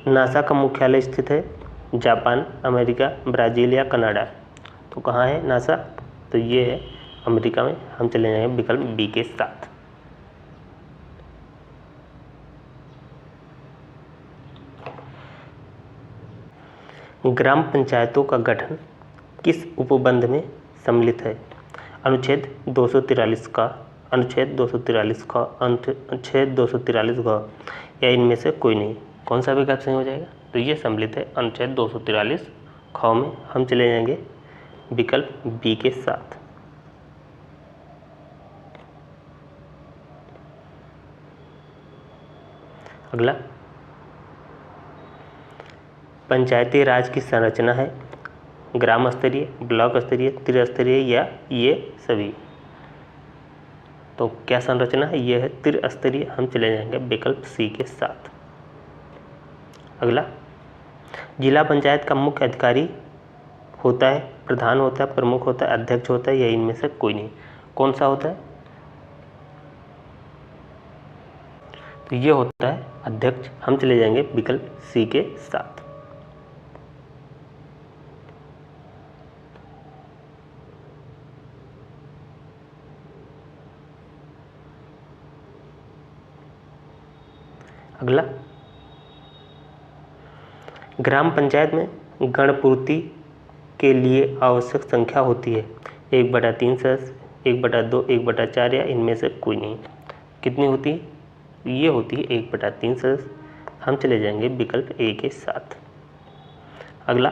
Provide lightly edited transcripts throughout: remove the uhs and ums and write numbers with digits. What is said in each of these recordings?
NASA का मुख्यालय स्थित है जापान, अमेरिका, ब्राज़ील या कनाडा। तो कहाँ है नासा? तो ये है अमेरिका में। हम चले जाएंगे विकल्प बी के साथ। ग्राम पंचायतों का गठन किस उपबंध में सम्मिलित है? अनुच्छेद 243 का, अनुच्छेद 243 का, अनुच्छेद 243 ग या इनमें से कोई नहीं। कौन सा विकल्प सही हो जाएगा? तो ये सम्मिलित है अनुच्छेद 243 ख में। हम चले जाएंगे विकल्प बी के साथ। अगला, पंचायती राज की संरचना है ग्राम स्तरीय, ब्लॉक स्तरीय, त्रिस्तरीय या ये सभी। तो क्या संरचना है? ये है त्रिस्तरीय। हम चले जाएंगे विकल्प सी के साथ। अगला, जिला पंचायत का मुख्य अधिकारी होता है, प्रधान होता है, प्रमुख होता है, अध्यक्ष होता है या इनमें से कोई नहीं। कौन सा होता है? तो ये होता है अध्यक्ष। हम चले जाएंगे विकल्प सी के साथ। अगला, ग्राम पंचायत में गणपूर्ति के लिए आवश्यक संख्या होती है 1/3 सदस्य, 1/2, 1/4 या इनमें से कोई नहीं। कितनी होती है? ये होती है 1/3 सदस्य। हम चले जाएंगे विकल्प ए के साथ। अगला,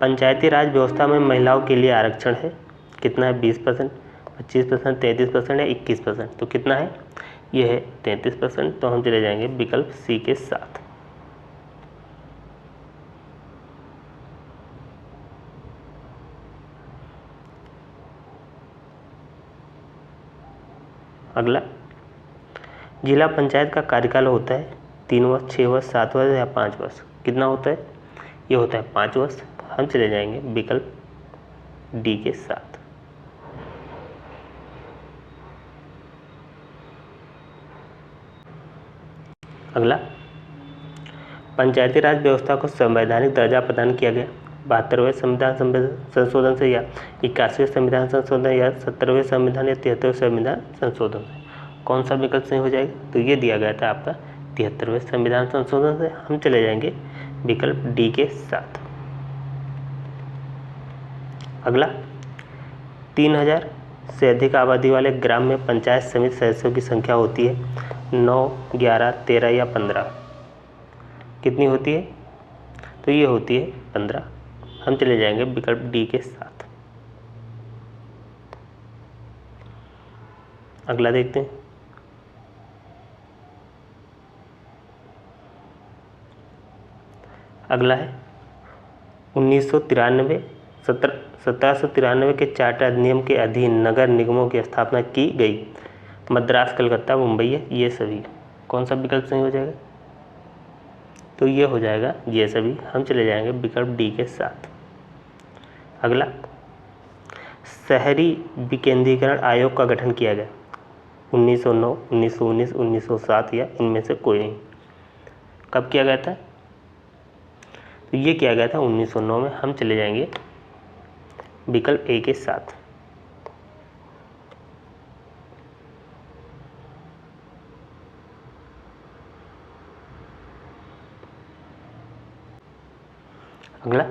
पंचायती राज व्यवस्था में महिलाओं के लिए आरक्षण है। कितना है? 20%, 25%, 33% या 21%। तो कितना है? ये है 33%। तो हम चले जाएंगे विकल्प सी के साथ। अगला, जिला पंचायत का कार्यकाल होता है 3 वर्ष, 6 वर्ष, 7 वर्ष या 5 वर्ष। कितना होता है? ये होता है 5 वर्ष। हम चले जाएंगे विकल्प डी के साथ। अगला, पंचायती राज व्यवस्था को संवैधानिक दर्जा प्रदान किया गया 72वें संविधान संशोधन से या 81वें संविधान संशोधन या 70वें संविधान या 73वें संविधान संशोधन से। कौन सा विकल्प सही हो जाएगा? तो ये दिया गया था आपका 73वें संविधान संशोधन से। हम चले जाएंगे विकल्प डी के साथ। अगला, 3000 से अधिक आबादी वाले ग्राम में पंचायत समिति सदस्यों की संख्या होती है 9, 11, 13 या 15। कितनी होती है? तो ये होती है 15। हम चले जाएंगे विकल्प डी के साथ। अगला देखते हैं। अगला है 1793 के चार्टर अधिनियम के अधीन नगर निगमों की स्थापना की गई। मद्रास, कलकत्ता, मुंबई है ये सभी। कौन सा विकल्प सही हो जाएगा? तो ये हो जाएगा ये सभी। हम चले जाएंगे विकल्प डी के साथ। अगला, शहरी विकेंद्रीकरण आयोग का गठन किया गया 1909, 1919, 1907 या इनमें से कोई नहीं। कब किया गया था? तो ये किया गया था 1909 में। हम चले जाएंगे विकल्प ए के साथ। अगला,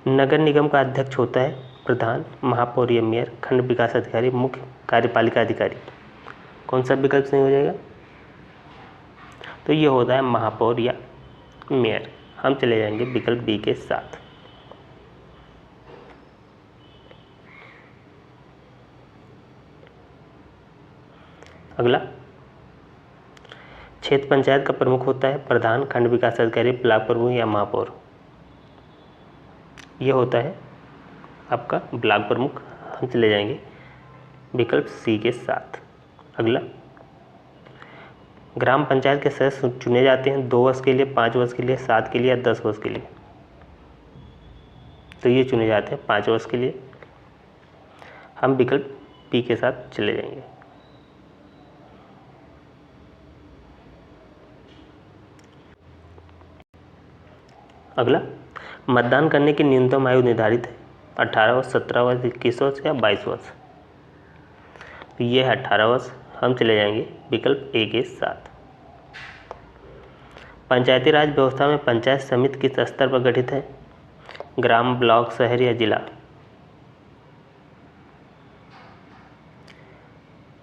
नगर निगम का अध्यक्ष होता है प्रधान, महापौर या मेयर, खंड विकास अधिकारी, मुख्य कार्यपालिका अधिकारी। कौन सा विकल्प सही हो जाएगा? तो ये होता है महापौर या मेयर। हम चले जाएंगे विकल्प बी के साथ। अगला, क्षेत्र पंचायत का प्रमुख होता है प्रधान, खंड विकास अधिकारी, ब्लॉक प्रमुख या महापौर। ये होता है आपका ब्लॉक प्रमुख। हम चले जाएंगे विकल्प सी के साथ। अगला, ग्राम पंचायत के सदस्य चुने जाते हैं 2 वर्ष के लिए, 5 वर्ष के लिए, 7 के लिए या 10 वर्ष के लिए। तो ये चुने जाते हैं 5 वर्ष के लिए। हम विकल्प बी के साथ चले जाएंगे। अगला, मतदान करने की न्यूनतम आयु निर्धारित है 18 वर्ष, 17 वर्ष, 21 वर्ष या 22 वर्ष। तो ये है 18 वर्ष, हम चले जाएंगे विकल्प ए के साथ। पंचायती राज व्यवस्था में पंचायत समिति किस स्तर पर गठित है? ग्राम, ब्लॉक, शहर या जिला?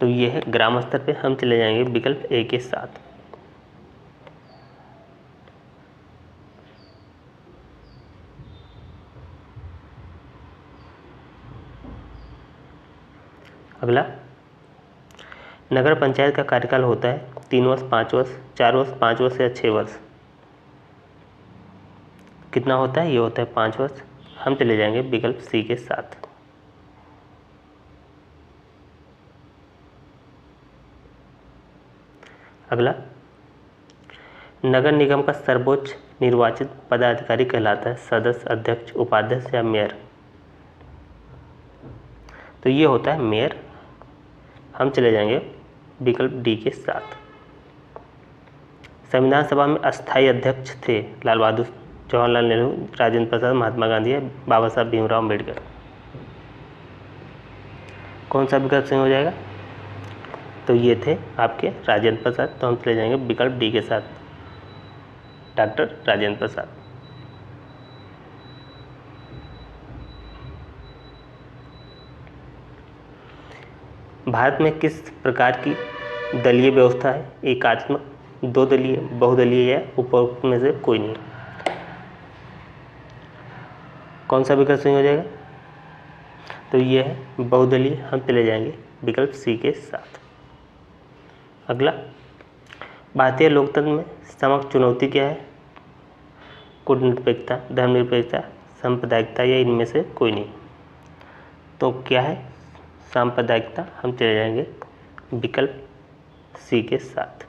तो ये है ग्राम स्तर पे, हम चले जाएंगे विकल्प ए के साथ। अगला, नगर पंचायत का कार्यकाल होता है 3 वर्ष, 5 वर्ष, 4 वर्ष, 5 वर्ष या 6 वर्ष। कितना होता है? ये होता है 5 वर्ष, हम चले जाएंगे विकल्प सी के साथ। अगला, नगर निगम का सर्वोच्च निर्वाचित पदाधिकारी कहलाता है सदस्य, अध्यक्ष, उपाध्यक्ष या मेयर? तो ये होता है मेयर, हम चले जाएंगे विकल्प डी के साथ। संविधान सभा में अस्थायी अध्यक्ष थे लाल बहादुर, जवाहरलाल नेहरू, राजेंद्र प्रसाद, महात्मा गांधी या बाबा साहब भीमराव अम्बेडकर। कौन सा विकल्प सही हो जाएगा? तो ये थे आपके राजेंद्र प्रसाद, तो हम चले जाएंगे विकल्प डी के साथ, डॉक्टर राजेंद्र प्रसाद। भारत में किस प्रकार की दलीय व्यवस्था है? एकात्मक, 2 दलीय, बहुदलीय या उपरोक्त में से कोई नहीं? कौन सा विकल्प सही हो जाएगा? तो ये है बहुदलीय, हम चले जाएंगे विकल्प सी के साथ। अगला, भारतीय लोकतंत्र में समग्र चुनौती क्या है? कूटनिरपेक्षता, धर्मनिरपेक्षता, सांप्रदायिकता या इनमें से कोई नहीं? तो क्या है? सांप्रदायिकता, हम चले जाएंगे विकल्प सी के साथ।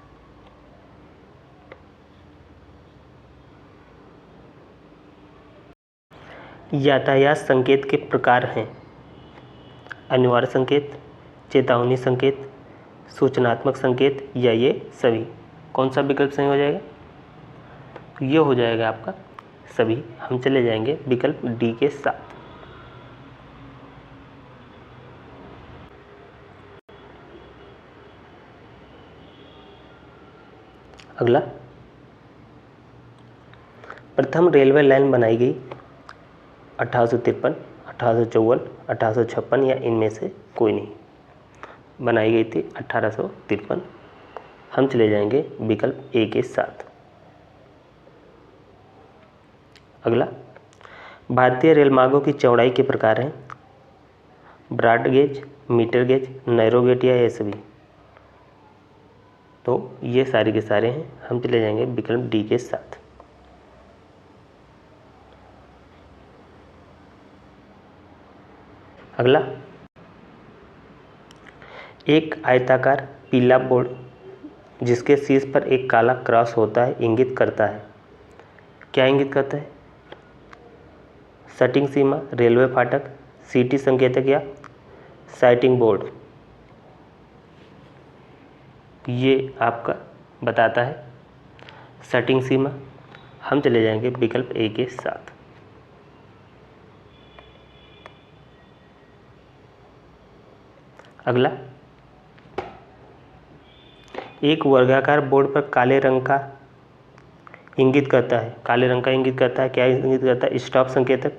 यातायात संकेत के प्रकार हैं अनिवार्य संकेत, चेतावनी संकेत, सूचनात्मक संकेत या ये सभी। कौन सा विकल्प सही हो जाएगा? तो ये हो जाएगा आपका सभी, हम चले जाएंगे विकल्प डी के साथ। अगला, प्रथम रेलवे लाइन बनाई गई 1853, 1854, 1856 या इनमें से कोई नहीं? बनाई गई थी 1853, हम चले जाएंगे विकल्प ए के साथ। अगला, भारतीय रेल मार्गों की चौड़ाई के प्रकार हैं broad gauge, metre gauge, narrow gauge या ये सभी? तो ये सारे के सारे हैं, हम चले जाएंगे विकल्प डी के साथ। अगला, एक आयताकार पीला बोर्ड जिसके शीर्ष पर एक काला क्रॉस होता है इंगित करता है, क्या इंगित करता है? सटिंग सीमा, रेलवे फाटक, सिटी संकेतक या साइटिंग बोर्ड? ये आपका बताता है सटिंग सीमा, हम चले जाएंगे विकल्प ए के साथ। अगला, एक वर्गाकार बोर्ड पर काले रंग का इंगित करता है, काले रंग का इंगित करता है, क्या इंगित करता है? स्टॉप संकेतक,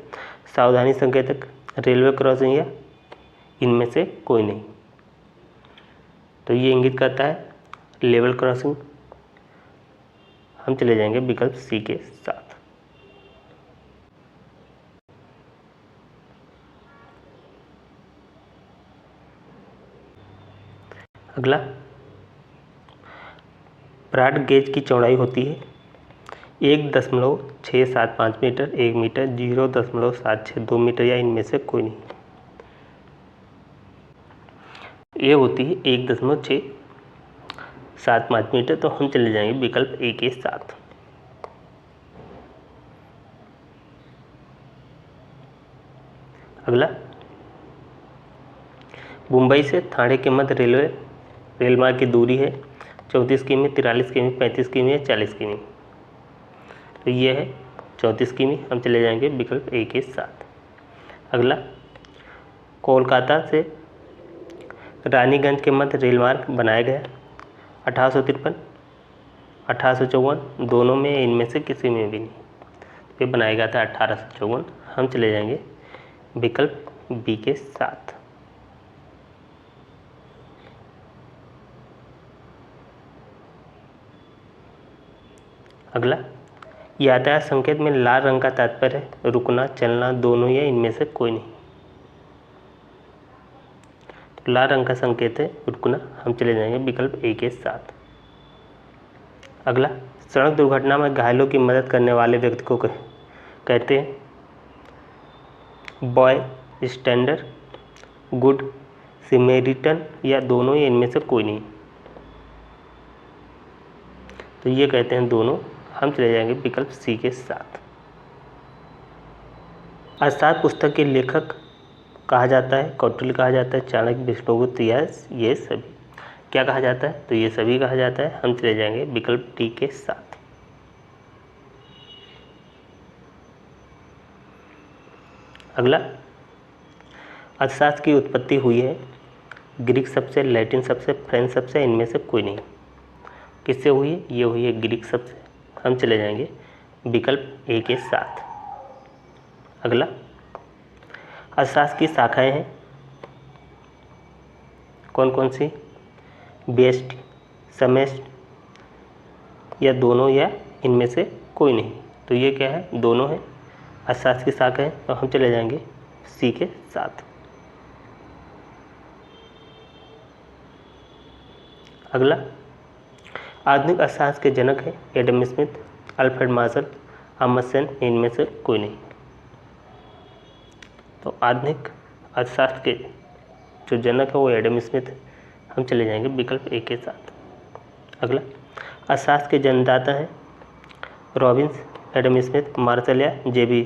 सावधानी संकेतक, रेलवे क्रॉसिंग या इनमें से कोई नहीं? तो ये इंगित करता है लेवल क्रॉसिंग, हम चले जाएंगे विकल्प सी के साथ। अगला, ब्रॉड गेज की चौड़ाई होती है 1.675 मीटर, 1 मीटर, 0.762 मीटर या इनमें से कोई नहीं? ये होती है 1.675 मीटर, तो हम चले जाएंगे विकल्प ए के साथ। अगला, मुंबई से ठाणे के मध्य रेल मार्ग की दूरी है 34 किमी, 43 किमी, 35 किमी या 40 किमी? तो ये है 34 किमी, हम चले जाएंगे विकल्प ए के साथ। अगला, कोलकाता से रानीगंज के मध्य रेल मार्ग बनाया गया 1853, 1854, दोनों में, इनमें से किसी में भी नहीं। ये बनाया गया था 1854, हम चले जाएंगे विकल्प बी के साथ। अगला, यातायात संकेत में लाल रंग का तात्पर्य है रुकना, चलना, दोनों या इनमें से कोई नहीं। तो लाल रंग का संकेत है रुकना, हम चले जाएंगे विकल्प ए के साथ। अगला, सड़क दुर्घटना में घायलों की मदद करने वाले व्यक्ति को कहते हैं बॉय स्टैंडर, गुड सिमेरिटन, या दोनों या इनमें से कोई नहीं। तो ये कहते हैं दोनों, हम चले जाएंगे विकल्प सी के साथ। अर्थात पुस्तक के लेखक कहा जाता है कौटिल्य कहा जाता है, चाणक्य, विष्णुगुप्त, या ये सभी क्या कहा जाता है? तो ये सभी कहा जाता है, हम चले जाएंगे विकल्प डी के साथ। अगला, अर्थशास्त्र की उत्पत्ति हुई है ग्रीक शब्द से, लैटिन शब्द से, फ्रेंच शब्द से, इनमें से कोई नहीं। किससे हुई है? ये हुई है ग्रीक शब्द से, हम चले जाएंगे विकल्प ए के साथ। अगला, अर्थशास्त्र की शाखाएं हैं कौन कौन सी? व्यष्टि, समष्टि, या दोनों या इनमें से कोई नहीं। तो ये क्या है? दोनों है, अर्थशास्त्र की शाखा है, तो हम चले जाएंगे सी के साथ। अगला, आधुनिक अर्थशास्त्र के जनक है Adam Smith, Alfred Marshall, Amartya Sen, इनमें से कोई नहीं। तो आधुनिक अर्थशास्त्र के जो जनक है वो एडम स्मिथ है, हम चले जाएंगे विकल्प ए के साथ। अगला, अर्थशास्त्र के जन्मदाता हैं रॉबिन्स, एडम स्मिथ, मार्शल, या जेबी।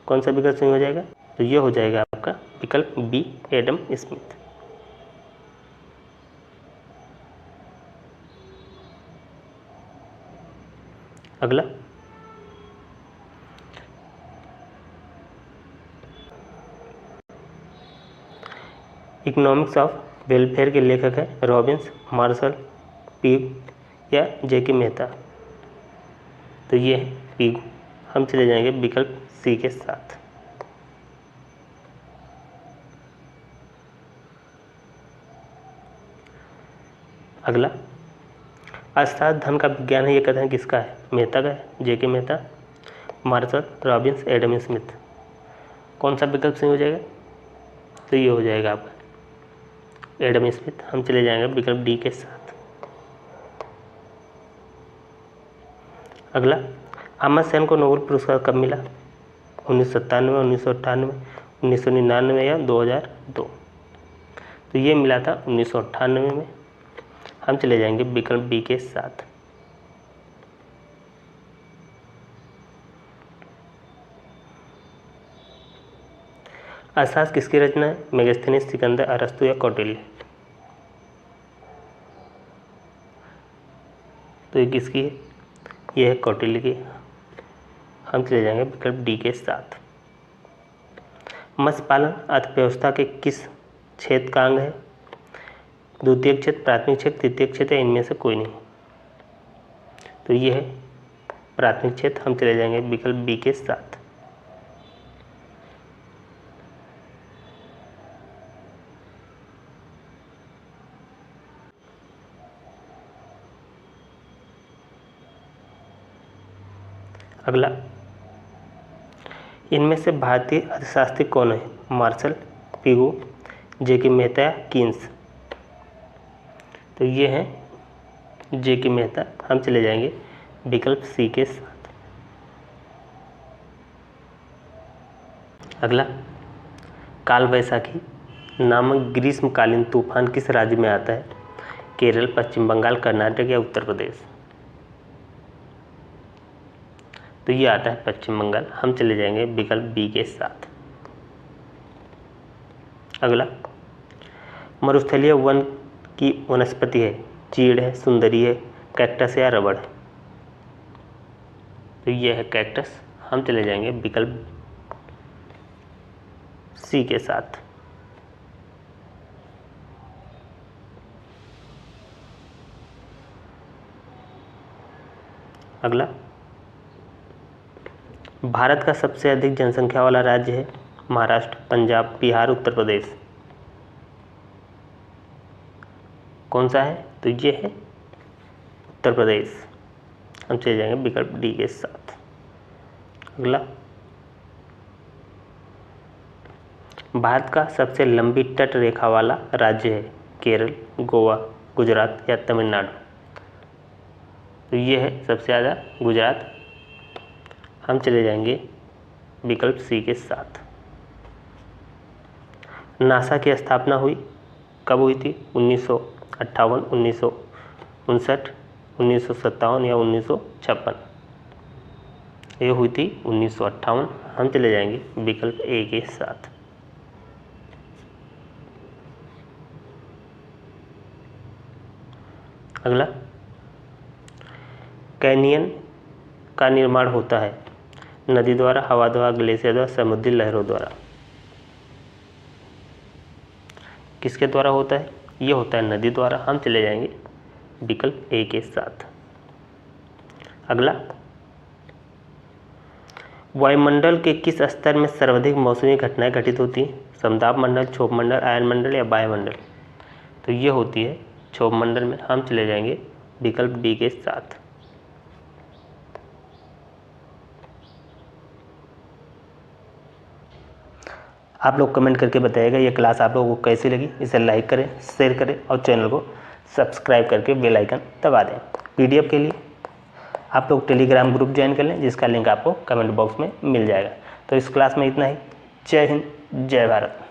कौन सा विकल्प सही हो जाएगा? तो ये हो जाएगा आपका विकल्प बी, एडम स्मिथ। अगला, इकोनॉमिक्स ऑफ वेलफेयर के लेखक हैं रॉबिन्स, मार्शल, पीग, या जे.के. मेहता। तो ये है पीग, हम चले जाएंगे विकल्प सी के साथ। अगला, अर्थशास्त्र धन का विज्ञान है, ये कथन किसका है? मेहता का है, J K. Mehta, Marshall, Robbins, Adam Smith. कौन सा विकल्प सही हो जाएगा? तो ये हो जाएगा आपका एडम स्मिथ, हम चले जाएंगे विकल्प डी के साथ। अगला, अमर्त्य सेन को नोबेल पुरस्कार कब मिला? 1997, 1998, 1999, या 2002। तो ये मिला था 1998 में, हम चले जाएंगे विकल्प बी के साथ। अर्थशास्त्र किसकी रचना है? मेगास्थनीज, सिकंदर, अरस्तु, या कौटिल्य। तो ये किसकी है? ये है कौटिल्य की, हम चले जाएंगे विकल्प डी के साथ। मत्स्य पालन अर्थव्यवस्था के किस क्षेत्र का अंग है? द्वितीय क्षेत्र, प्राथमिक क्षेत्र, तृतीय क्षेत्र, या इनमें से कोई नहीं। तो ये है प्राथमिक क्षेत्र, हम चले जाएंगे विकल्प बी के साथ। अगला, इनमें से भारतीय अर्थशास्त्री कौन है? Marshall, Pigou, J K. Mehta, Keynes. तो ये हैं जे.के. मेहता, हम चले जाएंगे विकल्प सी के साथ। अगला, काल वैशाखी नामक ग्रीष्मकालीन तूफान किस राज्य में आता है? केरल, पश्चिम बंगाल, कर्नाटक, या उत्तर प्रदेश। तो ये आता है पश्चिम बंगाल, हम चले जाएंगे विकल्प बी के साथ। अगला, मरुस्थलीय वन की वनस्पति है, चीड़ है, सुंदरी है, कैक्टस, या रबड़ है। तो ये है कैक्टस। हम चले जाएंगे विकल्प सी के साथ। अगला, भारत का सबसे अधिक जनसंख्या वाला राज्य है महाराष्ट्र, पंजाब, बिहार, उत्तर प्रदेश। कौन सा है? तो ये है उत्तर प्रदेश। हम चले जाएंगे विकल्प डी के साथ। अगला, भारत का सबसे लंबी तट रेखा वाला राज्य है केरल, गोवा, गुजरात या तमिलनाडु। तो ये है सबसे ज़्यादा गुजरात। हम चले जाएंगे विकल्प सी के साथ। नासा की स्थापना हुई कब हुई थी? 1958, 1959, 1957 या 1956। ये हुई थी 1958। हम चले जाएंगे विकल्प ए के साथ। अगला, कैनियन का निर्माण होता है नदी द्वारा, हवा द्वारा, ग्लेशियर द्वारा, समुद्री लहरों द्वारा। किसके द्वारा होता है? ये होता है नदी द्वारा। हम चले जाएंगे विकल्प ए के साथ। अगला, वायुमंडल के किस स्तर में सर्वाधिक मौसमी घटनाएं घटित होती हैं? समताप मंडल, क्षोभ मंडल, आयन मंडल या वायुमंडल। तो ये होती है क्षोभ मंडल में। हम चले जाएंगे विकल्प डी के साथ। आप लोग कमेंट करके बताइएगा ये क्लास आप लोगों को कैसी लगी। इसे लाइक करें, शेयर करें और चैनल को सब्सक्राइब करके बेल आइकन दबा दें। पीडीएफ के लिए आप लोग टेलीग्राम ग्रुप ज्वाइन कर लें, जिसका लिंक आपको कमेंट बॉक्स में मिल जाएगा। तो इस क्लास में इतना ही। जय हिंद, जय भारत।